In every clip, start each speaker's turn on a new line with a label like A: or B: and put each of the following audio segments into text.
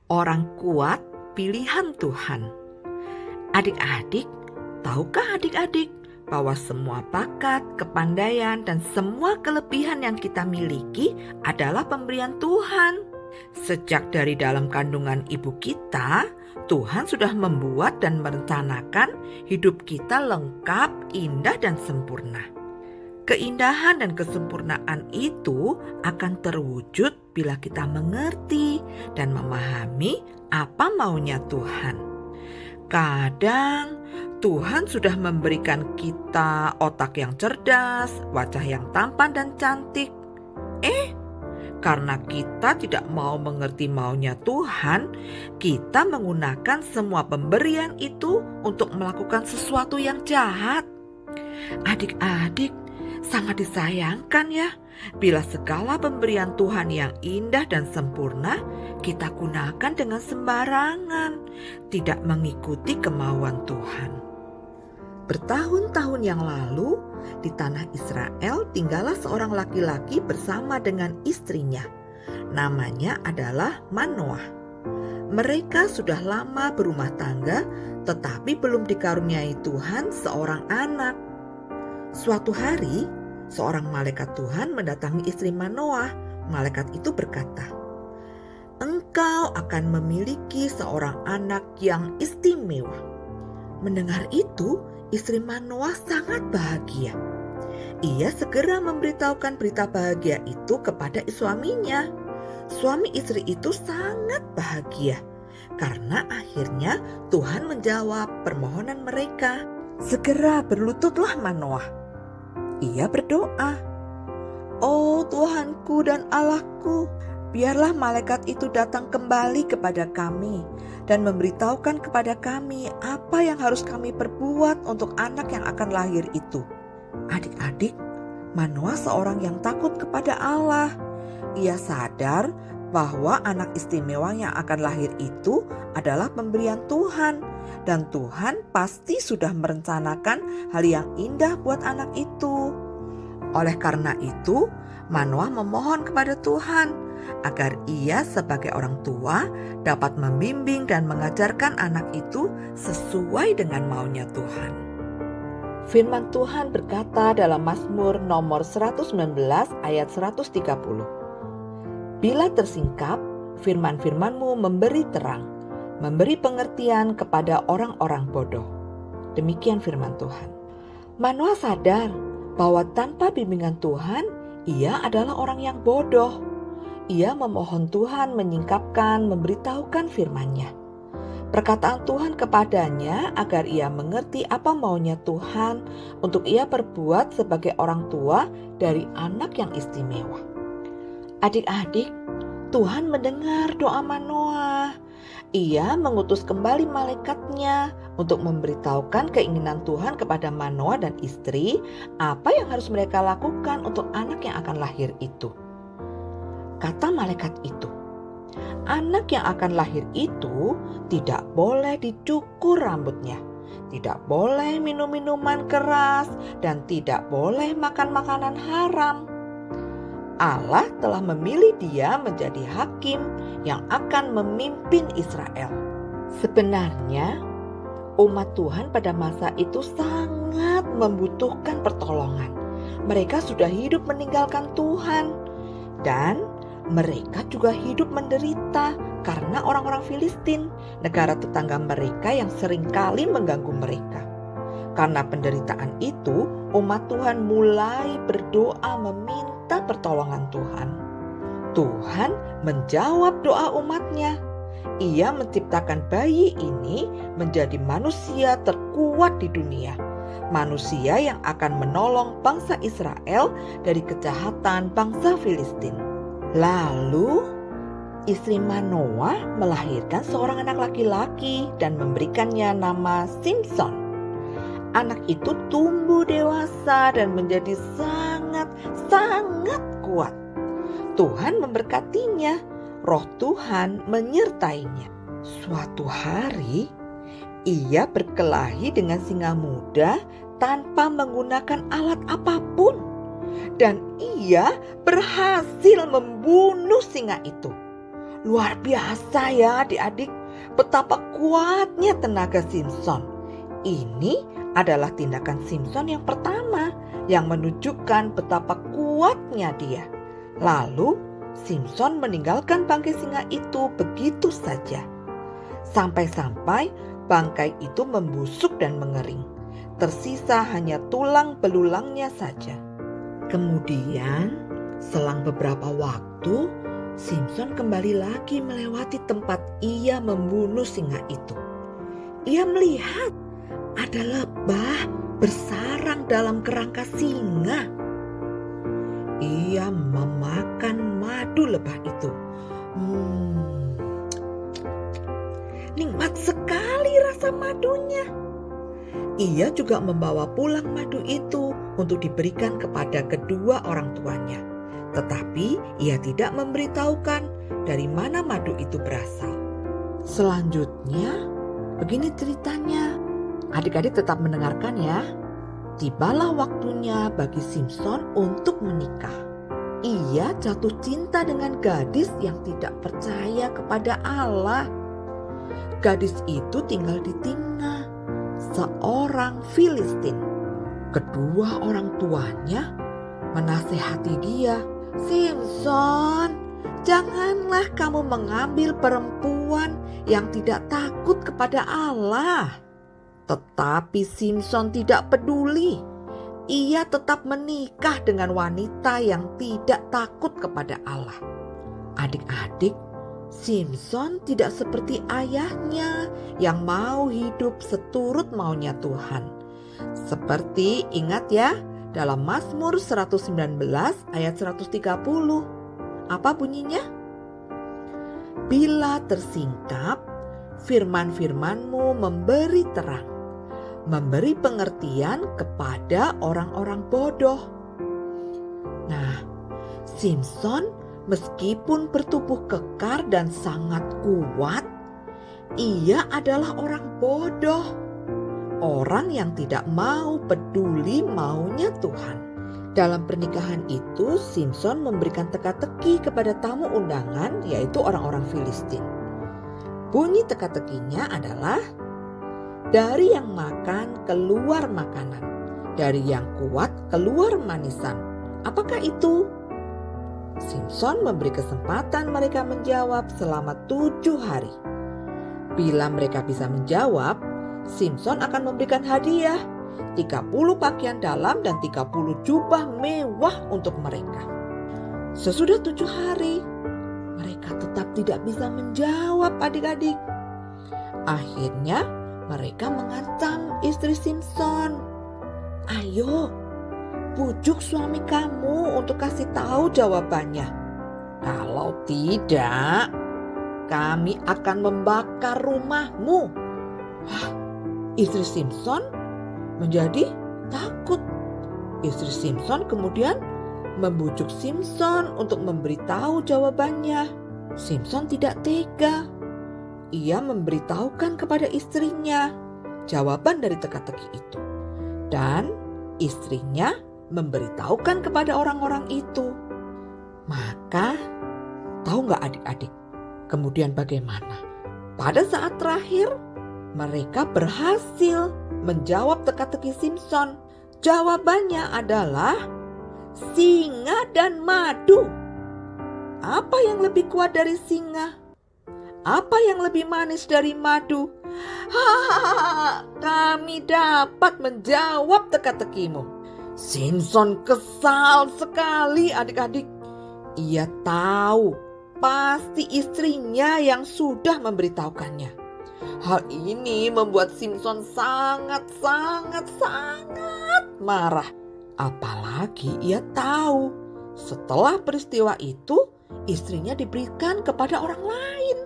A: Orang kuat pilihan Tuhan. Adik-adik, tahukah adik-adik bahwa semua bakat, kepandaian, dan semua kelebihan yang kita miliki adalah pemberian Tuhan? Sejak dari dalam kandungan ibu kita, Tuhan sudah membuat dan merencanakan hidup kita lengkap, indah, dan sempurna. Keindahan dan kesempurnaan itu akan terwujud bila kita mengerti dan memahami apa maunya Tuhan. Kadang Tuhan sudah memberikan kita otak yang cerdas, wajah yang tampan dan cantik. Karena kita tidak mau mengerti maunya Tuhan, kita menggunakan semua pemberian itu untuk melakukan sesuatu yang jahat. Adik-adik, sangat disayangkan ya, bila segala pemberian Tuhan yang indah dan sempurna kita gunakan dengan sembarangan, tidak mengikuti kemauan Tuhan. Bertahun-tahun yang lalu, di tanah Israel tinggallah seorang laki-laki bersama dengan istrinya. Namanya adalah Manoah. Mereka sudah lama berumah tangga, tetapi belum dikaruniai Tuhan seorang anak. Suatu hari, seorang malaikat Tuhan mendatangi istri Manoah. Malaikat itu berkata, "Engkau akan memiliki seorang anak yang istimewa." Mendengar itu, istri Manoah sangat bahagia. Ia segera memberitahukan berita bahagia itu kepada suaminya. Suami istri itu sangat bahagia karena akhirnya Tuhan menjawab permohonan mereka. Segera berlututlah Manoah. Ia berdoa, "Oh Tuhanku dan Allahku, biarlah malaikat itu datang kembali kepada kami dan memberitahukan kepada kami apa yang harus kami perbuat untuk anak yang akan lahir itu." Adik-adik, Manoah seorang yang takut kepada Allah. Ia sadar bahwa anak istimewa yang akan lahir itu adalah pemberian Tuhan, dan Tuhan pasti sudah merencanakan hal yang indah buat anak itu. Oleh karena itu, Manoah memohon kepada Tuhan agar ia sebagai orang tua dapat membimbing dan mengajarkan anak itu sesuai dengan maunya Tuhan. Firman Tuhan berkata dalam Mazmur nomor 119 ayat 130, "Bila tersingkap, firman-firman-Mu memberi terang, memberi pengertian kepada orang-orang bodoh." Demikian firman Tuhan. Manoah sadar bahwa tanpa bimbingan Tuhan, ia adalah orang yang bodoh. Ia memohon Tuhan menyingkapkan, memberitahukan firman-Nya. Perkataan Tuhan kepadanya agar ia mengerti apa maunya Tuhan untuk ia perbuat sebagai orang tua dari anak yang istimewa. Adik-adik, Tuhan mendengar doa Manoah. Ia mengutus kembali malaikatnya untuk memberitahukan keinginan Tuhan kepada Manoah dan istri apa yang harus mereka lakukan untuk anak yang akan lahir itu. Kata malaikat itu, anak yang akan lahir itu tidak boleh dicukur rambutnya, tidak boleh minum minuman keras, dan tidak boleh makan makanan haram. Allah telah memilih dia menjadi hakim yang akan memimpin Israel. Sebenarnya, umat Tuhan pada masa itu sangat membutuhkan pertolongan. Mereka sudah hidup meninggalkan Tuhan, dan mereka juga hidup menderita karena orang-orang Filistin, negara tetangga mereka yang seringkali mengganggu mereka. Karena penderitaan itu, umat Tuhan mulai berdoa meminta pertolongan Tuhan. Tuhan menjawab doa umatnya. Ia menciptakan bayi ini menjadi manusia terkuat di dunia. Manusia yang akan menolong bangsa Israel dari kejahatan bangsa Filistin. Lalu istri Manoah melahirkan seorang anak laki-laki dan memberikannya nama Simson. Anak itu tumbuh dewasa dan menjadi sangat kuat. Tuhan memberkatinya, roh Tuhan menyertainya. Suatu hari, ia berkelahi dengan singa muda tanpa menggunakan alat apapun. Dan ia berhasil membunuh singa itu. Luar biasa ya adik-adik, betapa kuatnya tenaga Simson. Ini adalah tindakan Simson yang pertama yang menunjukkan betapa kuatnya dia. Lalu Simson meninggalkan bangkai singa itu begitu saja. Sampai-sampai bangkai itu membusuk dan mengering. Tersisa hanya tulang belulangnya saja. Kemudian selang beberapa waktu, Simson kembali lagi melewati tempat ia membunuh singa itu. Ia melihat ada lebah bersarang dalam kerangka singa. Ia memakan madu lebah itu. Nikmat sekali rasa madunya. Ia juga membawa pulang madu itu untuk diberikan kepada kedua orang tuanya. Tetapi ia tidak memberitahukan dari mana madu itu berasal. Selanjutnya, begini ceritanya. Adik-adik tetap mendengarkan ya. Tibalah waktunya bagi Simson untuk menikah. Ia jatuh cinta dengan gadis yang tidak percaya kepada Allah. Gadis itu tinggal di Timna, seorang Filistin. Kedua orang tuanya menasehati dia, "Simson, janganlah kamu mengambil perempuan yang tidak takut kepada Allah." Tetapi Simson tidak peduli. Ia tetap menikah dengan wanita yang tidak takut kepada Allah. Adik-adik, Simson tidak seperti ayahnya yang mau hidup seturut maunya Tuhan. Seperti ingat ya, dalam Mazmur 119 ayat 130. Apa bunyinya? Bila tersingkap, firman-firman-Mu memberi terang, memberi pengertian kepada orang-orang bodoh. Nah, Simson meskipun bertubuh kekar dan sangat kuat, ia adalah orang bodoh. Orang yang tidak mau peduli maunya Tuhan. Dalam pernikahan itu, Simson memberikan teka-teki kepada tamu undangan, yaitu orang-orang Filistin. Bunyi teka-tekinya adalah, dari yang makan keluar makanan, dari yang kuat keluar manisan. Apakah itu? Simson memberi kesempatan mereka menjawab selama 7 hari. Bila mereka bisa menjawab, Simson akan memberikan hadiah 30 pakaian dalam dan 30 jubah mewah untuk mereka. Sesudah 7 hari, mereka tetap tidak bisa menjawab adik-adik. Akhirnya mereka mengancam istri Simson. "Ayo, bujuk suami kamu untuk kasih tahu jawabannya. Kalau tidak, kami akan membakar rumahmu." Istri Simson menjadi takut. Istri Simson kemudian membujuk Simson untuk memberitahu jawabannya. Simson tidak tega. Ia memberitahukan kepada istrinya jawaban dari teka-teki itu. Dan istrinya memberitahukan kepada orang-orang itu. Maka, tahu nggak adik-adik, kemudian bagaimana? Pada saat terakhir, mereka berhasil menjawab teka-teki Simson. Jawabannya adalah singa dan madu. Apa yang lebih kuat dari singa? Apa yang lebih manis dari madu? Kami dapat menjawab teka-tekimu. Simson kesal sekali adik-adik. Ia tahu pasti istrinya yang sudah memberitahukannya. Hal ini membuat Simson sangat marah. Apalagi ia tahu setelah peristiwa itu istrinya diberikan kepada orang lain.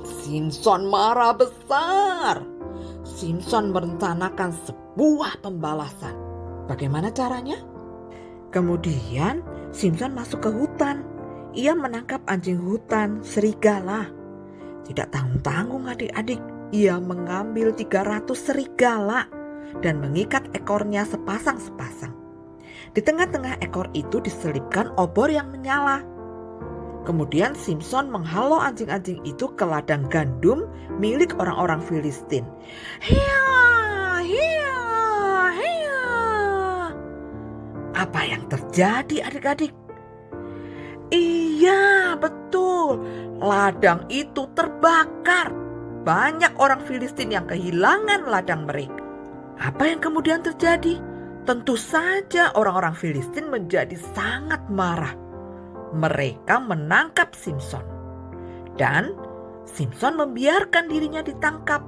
A: Simson marah besar. Simson merencanakan sebuah pembalasan. Bagaimana caranya? Kemudian Simson masuk ke hutan. Ia menangkap anjing hutan, serigala. Tidak tanggung-tanggung adik-adik. Ia mengambil 300 serigala dan mengikat ekornya sepasang-sepasang. Di tengah-tengah ekor itu diselipkan obor yang menyala. Kemudian Simson menghalau anjing-anjing itu ke ladang gandum milik orang-orang Filistin. Hiya, hiya, hiya. Apa yang terjadi adik-adik? Iya, betul. Ladang itu terbakar. Banyak orang Filistin yang kehilangan ladang mereka. Apa yang kemudian terjadi? Tentu saja orang-orang Filistin menjadi sangat marah. Mereka menangkap Simson. Dan Simson membiarkan dirinya ditangkap.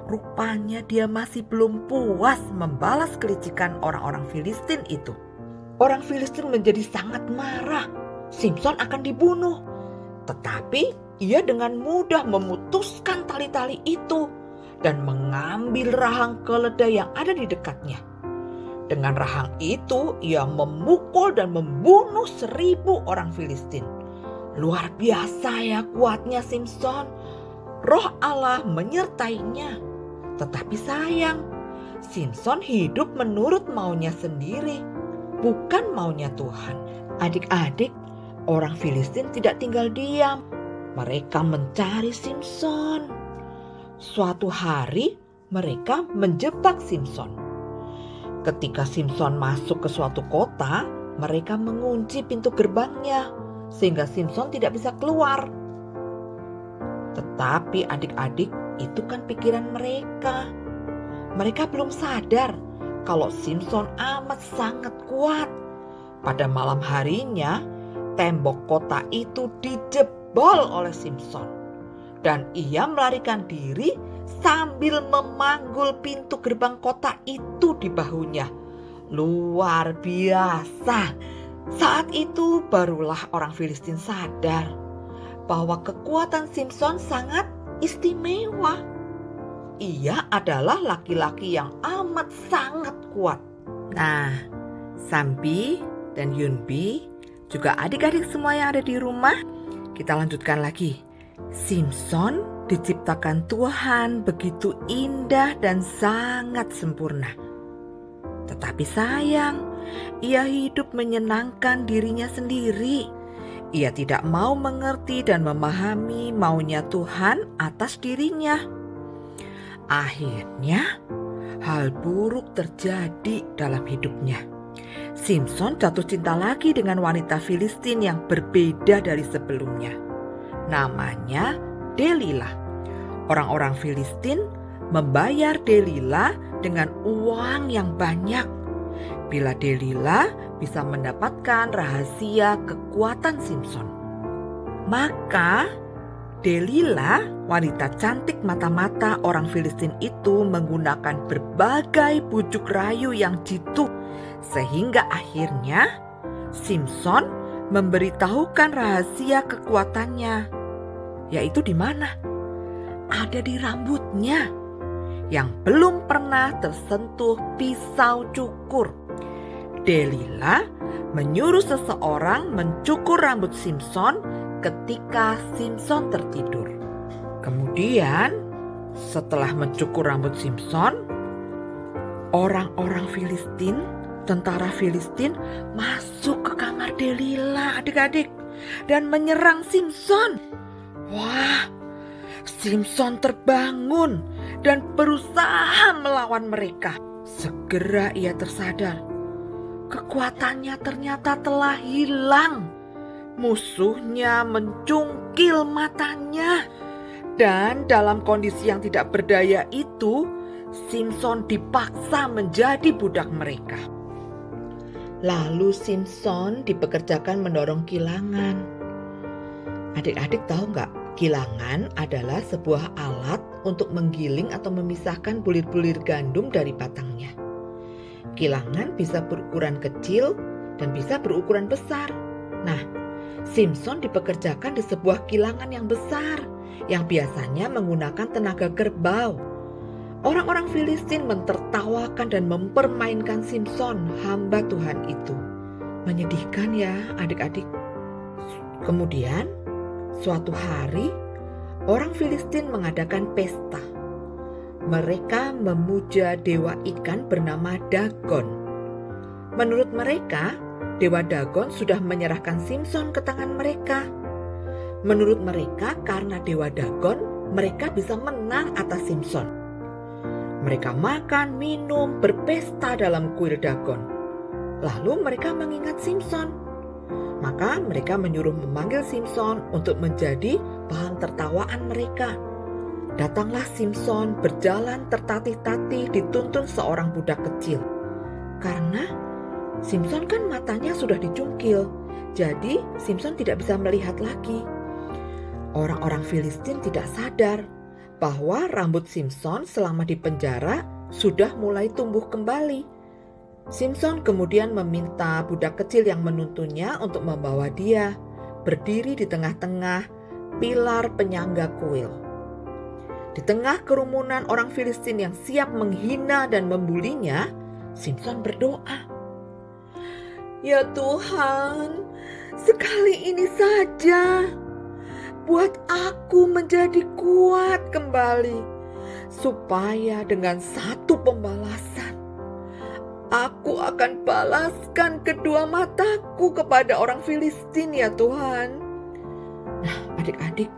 A: Rupanya dia masih belum puas membalas kelicikan orang-orang Filistin itu. Orang Filistin menjadi sangat marah. Simson akan dibunuh. Tetapi ia dengan mudah memutuskan tali-tali itu dan mengambil rahang keledai yang ada di dekatnya. Dengan rahang itu ia memukul dan membunuh 1.000 orang Filistin. Luar biasa ya kuatnya Simson. Roh Allah menyertainya. Tetapi sayang, Simson hidup menurut maunya sendiri, bukan maunya Tuhan. Adik-adik, orang Filistin tidak tinggal diam. Mereka mencari Simson. Suatu hari mereka menjebak Simson. Ketika Simson masuk ke suatu kota, mereka mengunci pintu gerbangnya sehingga Simson tidak bisa keluar. Tetapi adik-adik, itu kan pikiran mereka. Mereka belum sadar kalau Simson amat sangat kuat. Pada malam harinya, tembok kota itu dijebol oleh Simson. Dan ia melarikan diri sambil memanggul pintu gerbang kota itu di bahunya. Luar biasa. Saat itu barulah orang Filistin sadar bahwa kekuatan Simson sangat istimewa. Ia adalah laki-laki yang amat sangat kuat. Nah, Sambi dan Yunbi, juga adik-adik semua yang ada di rumah, kita lanjutkan lagi. Simson diciptakan Tuhan begitu indah dan sangat sempurna. Tetapi sayang, ia hidup menyenangkan dirinya sendiri. Ia tidak mau mengerti dan memahami maunya Tuhan atas dirinya. Akhirnya, hal buruk terjadi dalam hidupnya. Simson jatuh cinta lagi dengan wanita Filistin yang berbeda dari sebelumnya. Namanya Delila. Orang-orang Filistin membayar Delila dengan uang yang banyak. Bila Delila bisa mendapatkan rahasia kekuatan Simson, maka Delila, wanita cantik mata-mata orang Filistin itu, menggunakan berbagai bujuk rayu yang jitu sehingga akhirnya Simson memberitahukan rahasia kekuatannya, yaitu di mana? Ada di rambutnya yang belum pernah tersentuh pisau cukur. Delila menyuruh seseorang mencukur rambut Simson ketika Simson tertidur. Kemudian setelah mencukur rambut Simson, orang-orang Filistin, tentara Filistin masuk ke kamar Delila, adik-adik, dan menyerang Simson. Wah, Simson terbangun dan berusaha melawan mereka. Segera ia tersadar, kekuatannya ternyata telah hilang. Musuhnya mencungkil matanya. Dan dalam kondisi yang tidak berdaya itu, Simson dipaksa menjadi budak mereka. Lalu Simson dipekerjakan mendorong kilangan. Adik-adik tahu nggak? Kilangan adalah sebuah alat untuk menggiling atau memisahkan bulir-bulir gandum dari batangnya. Kilangan bisa berukuran kecil dan bisa berukuran besar. Nah, Simson dipekerjakan di sebuah kilangan yang besar yang biasanya menggunakan tenaga kerbau. Orang-orang Filistin mentertawakan dan mempermainkan Simson, hamba Tuhan itu. Menyedihkan ya adik-adik. Kemudian suatu hari orang Filistin mengadakan pesta. Mereka memuja dewa ikan bernama Dagon. Menurut mereka, dewa Dagon sudah menyerahkan Simson ke tangan mereka. Menurut mereka, karena Dewa Dagon, mereka bisa menang atas Simson. Mereka makan, minum, berpesta dalam kuil Dagon. Lalu mereka mengingat Simson. Maka mereka menyuruh memanggil Simson untuk menjadi bahan tertawaan mereka. Datanglah Simson berjalan tertatih-tatih dituntun seorang budak kecil. Karena Simson kan matanya sudah dicungkil, jadi Simson tidak bisa melihat lagi. Orang-orang Filistin tidak sadar bahwa rambut Simson selama di penjara sudah mulai tumbuh kembali. Simson kemudian meminta budak kecil yang menuntunnya untuk membawa dia berdiri di tengah-tengah pilar penyangga kuil. Di tengah kerumunan orang Filistin yang siap menghina dan membulinya, Simson berdoa, "Ya Tuhan, sekali ini saja buat aku menjadi kuat kembali, supaya dengan satu pembalasan aku akan balaskan kedua mataku kepada orang Filistin, ya Tuhan." Nah, adik-adik,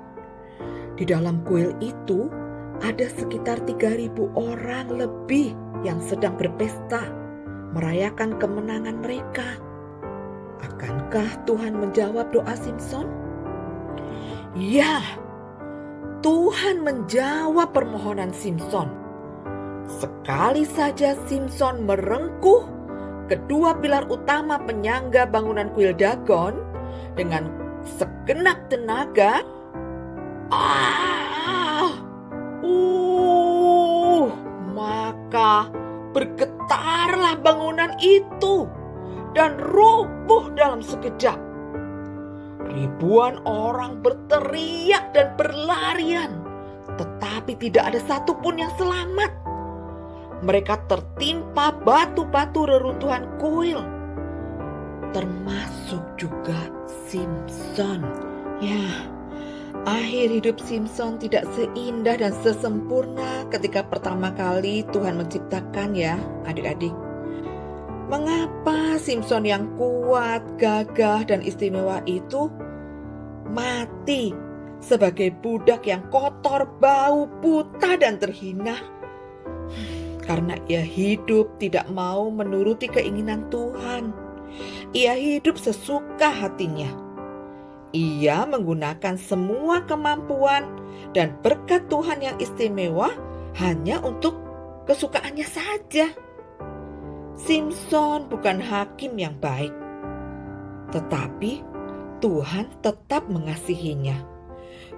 A: di dalam kuil itu ada sekitar 3.000 orang lebih yang sedang berpesta, merayakan kemenangan mereka. Akankah Tuhan menjawab doa Simson? Ya, Tuhan menjawab permohonan Simson. Sekali saja Simson merengkuh kedua pilar utama penyangga bangunan kuil Dagon dengan segenap tenaga, maka bergetarlah bangunan itu dan roboh dalam sekejap. Ribuan orang berteriak dan berlarian, tetapi tidak ada satupun yang selamat. Mereka tertimpa batu-batu reruntuhan kuil, termasuk juga Simson. Ya, akhir hidup Simson tidak seindah dan sesempurna ketika pertama kali Tuhan menciptakan, ya adik-adik. Mengapa Simson yang kuat, gagah, dan istimewa itu mati sebagai budak yang kotor, bau, buta, dan terhina? Karena ia hidup tidak mau menuruti keinginan Tuhan. Ia hidup sesuka hatinya. Ia menggunakan semua kemampuan dan berkat Tuhan yang istimewa hanya untuk kesukaannya saja. Simson bukan hakim yang baik, tetapi Tuhan tetap mengasihinya.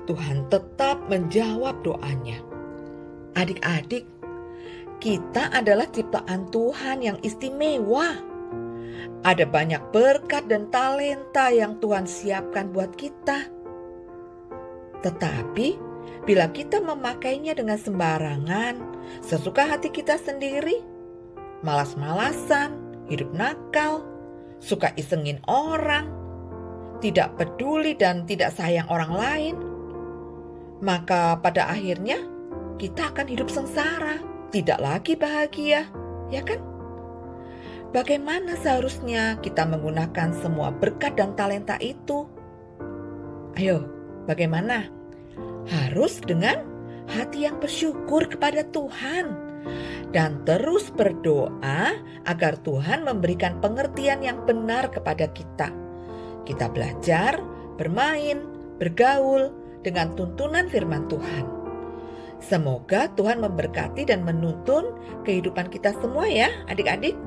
A: Tuhan tetap menjawab doanya. Adik-adik, kita adalah ciptaan Tuhan yang istimewa. Ada banyak berkat dan talenta yang Tuhan siapkan buat kita. Tetapi bila kita memakainya dengan sembarangan, sesuka hati kita sendiri, malas-malasan, hidup nakal, suka isengin orang, tidak peduli dan tidak sayang orang lain, maka pada akhirnya kita akan hidup sengsara, tidak lagi bahagia, ya kan? Bagaimana seharusnya kita menggunakan semua berkat dan talenta itu? Ayo, bagaimana? Harus dengan hati yang bersyukur kepada Tuhan dan terus berdoa agar Tuhan memberikan pengertian yang benar kepada kita. Kita belajar, bermain, bergaul dengan tuntunan firman Tuhan. Semoga Tuhan memberkati dan menuntun kehidupan kita semua, ya adik-adik.